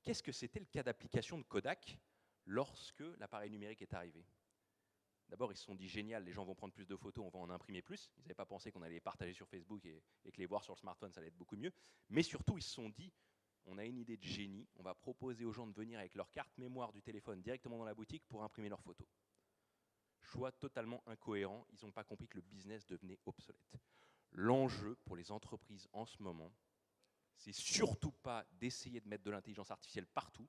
Qu'est-ce que c'était le cas d'application de Kodak lorsque l'appareil numérique est arrivé? D'abord, ils se sont dit génial, les gens vont prendre plus de photos, on va en imprimer plus. Ils n'avaient pas pensé qu'on allait les partager sur Facebook et que les voir sur le smartphone, ça allait être beaucoup mieux. Mais surtout, ils se sont dit, on a une idée de génie, on va proposer aux gens de venir avec leur carte mémoire du téléphone directement dans la boutique pour imprimer leurs photos. Choix totalement incohérent, ils n'ont pas compris que le business devenait obsolète. L'enjeu pour les entreprises en ce moment, c'est surtout pas d'essayer de mettre de l'intelligence artificielle partout.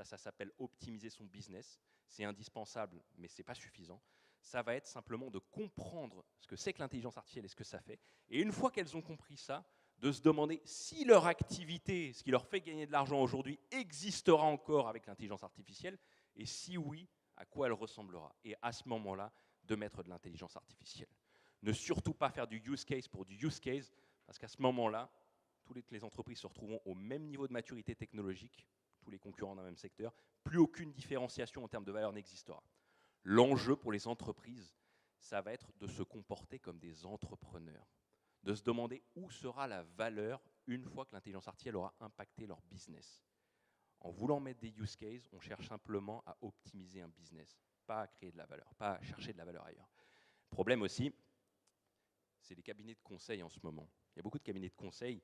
Ça s'appelle optimiser son business. C'est indispensable, mais ce n'est pas suffisant. Ça va être simplement de comprendre ce que c'est que l'intelligence artificielle et ce que ça fait. Et une fois qu'elles ont compris ça, de se demander si leur activité, ce qui leur fait gagner de l'argent aujourd'hui, existera encore avec l'intelligence artificielle, et si oui, à quoi elle ressemblera. Et à ce moment-là, de mettre de l'intelligence artificielle. Ne surtout pas faire du use case pour du use case, parce qu'à ce moment-là, toutes les entreprises se retrouveront au même niveau de maturité technologique, tous les concurrents dans le même secteur, plus aucune différenciation en termes de valeur n'existera. L'enjeu pour les entreprises, ça va être de se comporter comme des entrepreneurs, de se demander où sera la valeur une fois que l'intelligence artificielle aura impacté leur business. En voulant mettre des use cases, on cherche simplement à optimiser un business, pas à créer de la valeur, pas à chercher de la valeur ailleurs. Le problème aussi, c'est les cabinets de conseil en ce moment. Il y a beaucoup de cabinets de conseil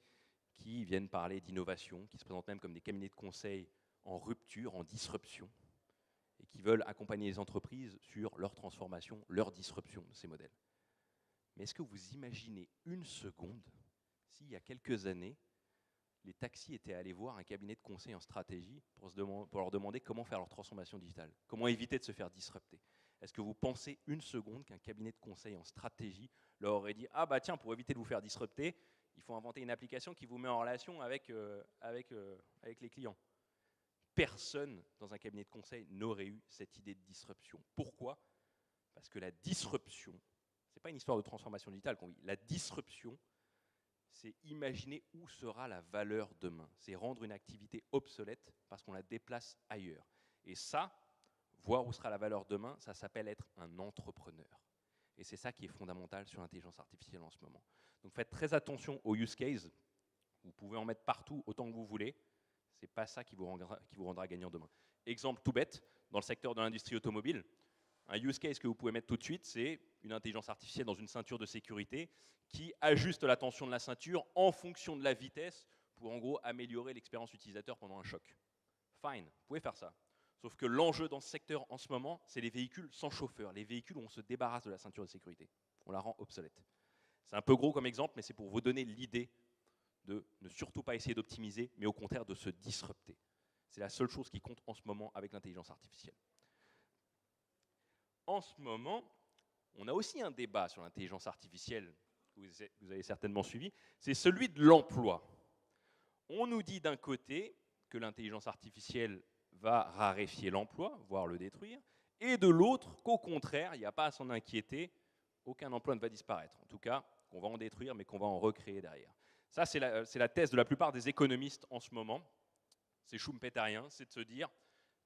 qui viennent parler d'innovation, qui se présentent même comme des cabinets de conseil en rupture, en disruption, et qui veulent accompagner les entreprises sur leur transformation, leur disruption de ces modèles. Mais est-ce que vous imaginez une seconde s'il y a quelques années, les taxis étaient allés voir un cabinet de conseil en stratégie pour leur demander comment faire leur transformation digitale, comment éviter de se faire disrupter? Est-ce que vous pensez une seconde qu'un cabinet de conseil en stratégie leur aurait dit « Ah bah tiens, pour éviter de vous faire disrupter, il faut inventer une application qui vous met en relation avec les clients ». Personne dans un cabinet de conseil n'aurait eu cette idée de disruption. Pourquoi? Parce que la disruption, ce n'est pas une histoire de transformation digitale qu'on vit. La disruption, c'est imaginer où sera la valeur demain. C'est rendre une activité obsolète parce qu'on la déplace ailleurs. Et ça, voir où sera la valeur demain, ça s'appelle être un entrepreneur. Et c'est ça qui est fondamental sur l'intelligence artificielle en ce moment. Donc faites très attention aux use cases. Vous pouvez en mettre partout autant que vous voulez. Ce n'est pas ça qui vous rendra gagnant demain. Exemple tout bête, dans le secteur de l'industrie automobile, un use case que vous pouvez mettre tout de suite, c'est une intelligence artificielle dans une ceinture de sécurité qui ajuste la tension de la ceinture en fonction de la vitesse pour en gros améliorer l'expérience utilisateur pendant un choc. Fine, vous pouvez faire ça. Sauf que l'enjeu dans ce secteur en ce moment, c'est les véhicules sans chauffeur, les véhicules où on se débarrasse de la ceinture de sécurité. On la rend obsolète. C'est un peu gros comme exemple, mais c'est pour vous donner l'idée de ne surtout pas essayer d'optimiser, mais au contraire de se disrupter. C'est la seule chose qui compte en ce moment avec l'intelligence artificielle. En ce moment, on a aussi un débat sur l'intelligence artificielle, que vous avez certainement suivi, c'est celui de l'emploi. On nous dit d'un côté que l'intelligence artificielle va raréfier l'emploi, voire le détruire, et de l'autre qu'au contraire, il n'y a pas à s'en inquiéter, aucun emploi ne va disparaître. En tout cas, qu'on va en détruire, mais qu'on va en recréer derrière. Ça, c'est la thèse de la plupart des économistes en ce moment. C'est schumpeterien, c'est de se dire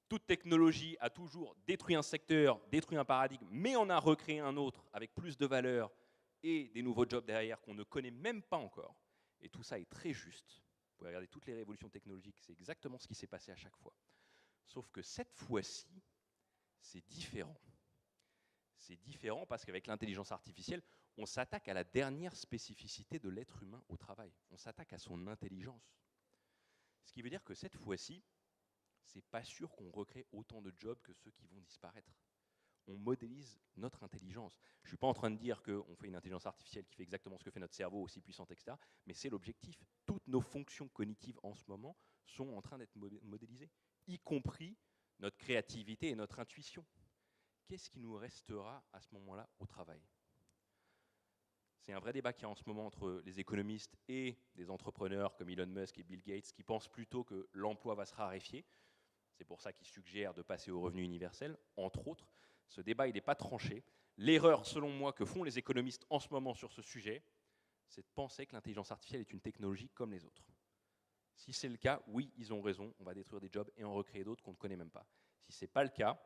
toute technologie a toujours détruit un secteur, détruit un paradigme, mais on a recréé un autre avec plus de valeur et des nouveaux jobs derrière qu'on ne connaît même pas encore. Et tout ça est très juste. Vous pouvez regarder toutes les révolutions technologiques, c'est exactement ce qui s'est passé à chaque fois. Sauf que cette fois-ci, c'est différent. C'est différent parce qu'avec l'intelligence artificielle, on s'attaque à la dernière spécificité de l'être humain au travail. On s'attaque à son intelligence. Ce qui veut dire que cette fois-ci, c'est pas sûr qu'on recrée autant de jobs que ceux qui vont disparaître. On modélise notre intelligence. Je ne suis pas en train de dire qu'on fait une intelligence artificielle qui fait exactement ce que fait notre cerveau, aussi puissante, etc. Mais c'est l'objectif. Toutes nos fonctions cognitives en ce moment sont en train d'être modélisées, y compris notre créativité et notre intuition. Qu'est-ce qui nous restera à ce moment-là au travail? C'est un vrai débat qu'il y a en ce moment entre les économistes et des entrepreneurs comme Elon Musk et Bill Gates qui pensent plutôt que l'emploi va se raréfier. C'est pour ça qu'ils suggèrent de passer au revenu universel, entre autres. Ce débat, il n'est pas tranché. L'erreur, selon moi, que font les économistes en ce moment sur ce sujet, c'est de penser que l'intelligence artificielle est une technologie comme les autres. Si c'est le cas, oui, ils ont raison, on va détruire des jobs et en recréer d'autres qu'on ne connaît même pas. Si ce n'est pas le cas,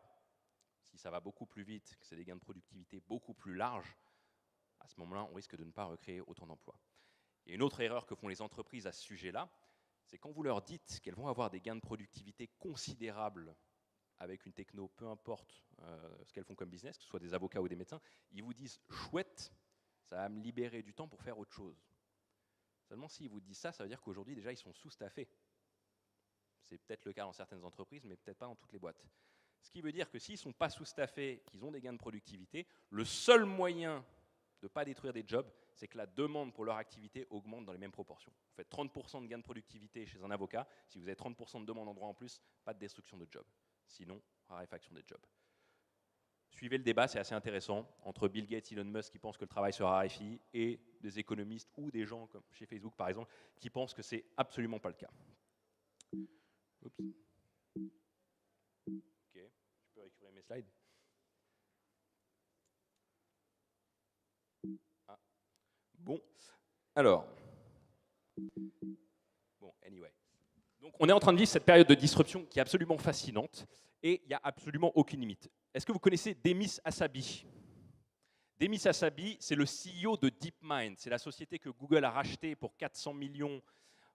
si ça va beaucoup plus vite, que c'est des gains de productivité beaucoup plus larges, à ce moment-là, on risque de ne pas recréer autant d'emplois. Et une autre erreur que font les entreprises à ce sujet-là, c'est quand vous leur dites qu'elles vont avoir des gains de productivité considérables avec une techno, peu importe ce qu'elles font comme business, que ce soit des avocats ou des médecins, ils vous disent « chouette, ça va me libérer du temps pour faire autre chose ». Seulement, s'ils vous disent ça, ça veut dire qu'aujourd'hui, déjà, ils sont sous-staffés. C'est peut-être le cas dans certaines entreprises, mais peut-être pas dans toutes les boîtes. Ce qui veut dire que s'ils ne sont pas sous-staffés, qu'ils ont des gains de productivité, le seul moyen de ne pas détruire des jobs, c'est que la demande pour leur activité augmente dans les mêmes proportions. Vous faites 30% de gains de productivité chez un avocat, si vous avez 30% de demande en droit en plus, pas de destruction de jobs. Sinon, raréfaction des jobs. Suivez le débat, c'est assez intéressant, entre Bill Gates et Elon Musk qui pensent que le travail se raréfie et des économistes ou des gens comme chez Facebook par exemple qui pensent que c'est absolument pas le cas. Oups. Ok, je peux récupérer mes slides. Ah. Bon, alors. Bon, anyway. Donc on est en train de vivre cette période de disruption qui est absolument fascinante et il n'y a absolument aucune limite. Est-ce que vous connaissez Demis Hassabis? Demis Hassabis, c'est le CEO de DeepMind. C'est la société que Google a rachetée pour 400 millions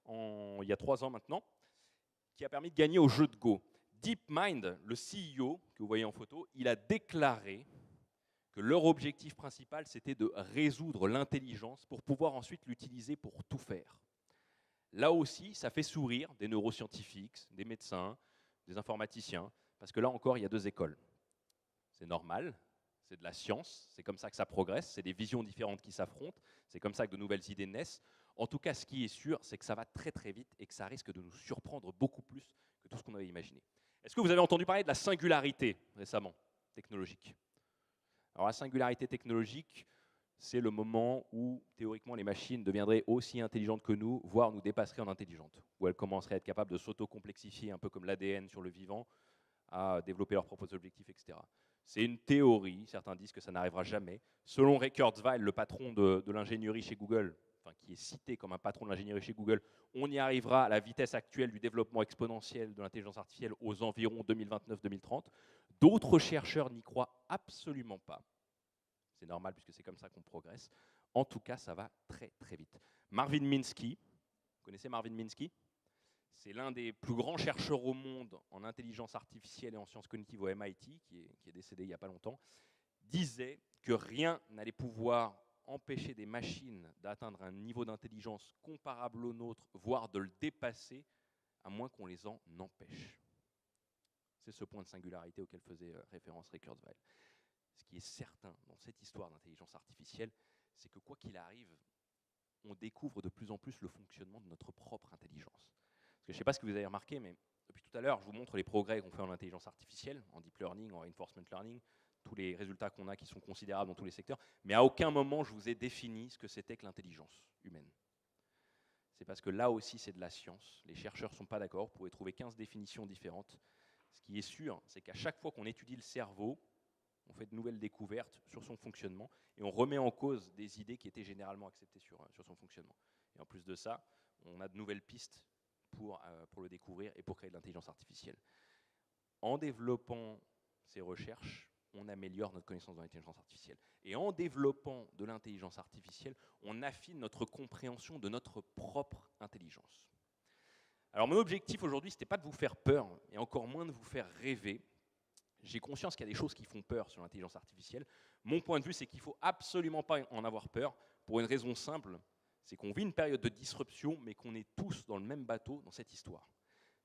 il y a 3 ans maintenant, qui a permis de gagner au jeu de Go. DeepMind, le CEO que vous voyez en photo, il a déclaré que leur objectif principal, c'était de résoudre l'intelligence pour pouvoir ensuite l'utiliser pour tout faire. Là aussi, ça fait sourire des neuroscientifiques, des médecins, des informaticiens, parce que là encore, il y a 2 écoles. C'est normal, c'est de la science, c'est comme ça que ça progresse, c'est des visions différentes qui s'affrontent, c'est comme ça que de nouvelles idées naissent. En tout cas, ce qui est sûr, c'est que ça va très très vite et que ça risque de nous surprendre beaucoup plus que tout ce qu'on avait imaginé. Est-ce que vous avez entendu parler de la singularité récemment, technologique? Alors la singularité technologique, c'est le moment où, théoriquement, les machines deviendraient aussi intelligentes que nous, voire nous dépasseraient en intelligence, où elles commenceraient à être capables de s'auto-complexifier, un peu comme l'ADN sur le vivant, à développer leurs propres objectifs, etc. C'est une théorie, certains disent que ça n'arrivera jamais. Selon Ray Kurzweil, le patron de l'ingénierie chez Google, enfin, qui est cité comme un patron de l'ingénierie chez Google, on y arrivera à la vitesse actuelle du développement exponentiel de l'intelligence artificielle aux environs 2029-2030. D'autres chercheurs n'y croient absolument pas. C'est normal puisque c'est comme ça qu'on progresse. En tout cas, ça va très très vite. Marvin Minsky, vous connaissez Marvin Minsky? C'est l'un des plus grands chercheurs au monde en intelligence artificielle et en sciences cognitives au MIT, qui est décédé il n'y a pas longtemps, disait que rien n'allait pouvoir empêcher des machines d'atteindre un niveau d'intelligence comparable au nôtre, voire de le dépasser, à moins qu'on les en empêche. C'est ce point de singularité auquel faisait référence Ray Kurzweil. Ce qui est certain dans cette histoire d'intelligence artificielle, c'est que quoi qu'il arrive, on découvre de plus en plus le fonctionnement de notre propre intelligence. Parce que je ne sais pas ce que vous avez remarqué, mais depuis tout à l'heure, je vous montre les progrès qu'on fait en intelligence artificielle, en deep learning, en reinforcement learning, tous les résultats qu'on a qui sont considérables dans tous les secteurs, mais à aucun moment je vous ai défini ce que c'était que l'intelligence humaine. C'est parce que là aussi c'est de la science, les chercheurs ne sont pas d'accord, vous pouvez trouver 15 définitions différentes. Ce qui est sûr, c'est qu'à chaque fois qu'on étudie le cerveau, on fait de nouvelles découvertes sur son fonctionnement et on remet en cause des idées qui étaient généralement acceptées sur son fonctionnement. Et en plus de ça, on a de nouvelles pistes pour le découvrir et pour créer de l'intelligence artificielle. En développant ces recherches, on améliore notre connaissance de l'intelligence artificielle. Et en développant de l'intelligence artificielle, on affine notre compréhension de notre propre intelligence. Alors mon objectif aujourd'hui, ce n'était pas de vous faire peur, et encore moins de vous faire rêver. J'ai conscience qu'il y a des choses qui font peur sur l'intelligence artificielle. Mon point de vue, c'est qu'il ne faut absolument pas en avoir peur, pour une raison simple, c'est qu'on vit une période de disruption, mais qu'on est tous dans le même bateau dans cette histoire.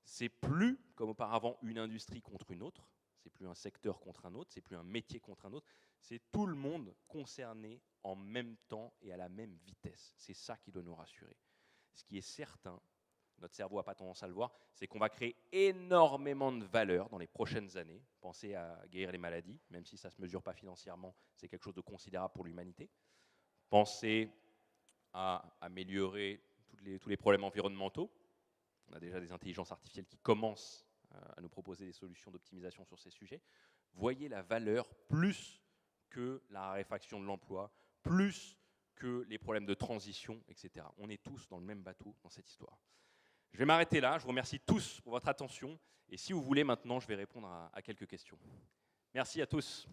C'est plus, comme auparavant, une industrie contre une autre, c'est plus un secteur contre un autre, c'est plus un métier contre un autre, c'est tout le monde concerné en même temps et à la même vitesse. C'est ça qui doit nous rassurer. Ce qui est certain, notre cerveau n'a pas tendance à le voir, c'est qu'on va créer énormément de valeur dans les prochaines années. Pensez à guérir les maladies, même si ça ne se mesure pas financièrement, c'est quelque chose de considérable pour l'humanité. Pensez à améliorer tous les problèmes environnementaux. On a déjà des intelligences artificielles qui commencent à nous proposer des solutions d'optimisation sur ces sujets. Voyez la valeur plus que la raréfaction de l'emploi, plus que les problèmes de transition, etc. On est tous dans le même bateau dans cette histoire. Je vais m'arrêter là. Je vous remercie tous pour votre attention. Et si vous voulez, maintenant, je vais répondre à quelques questions. Merci à tous.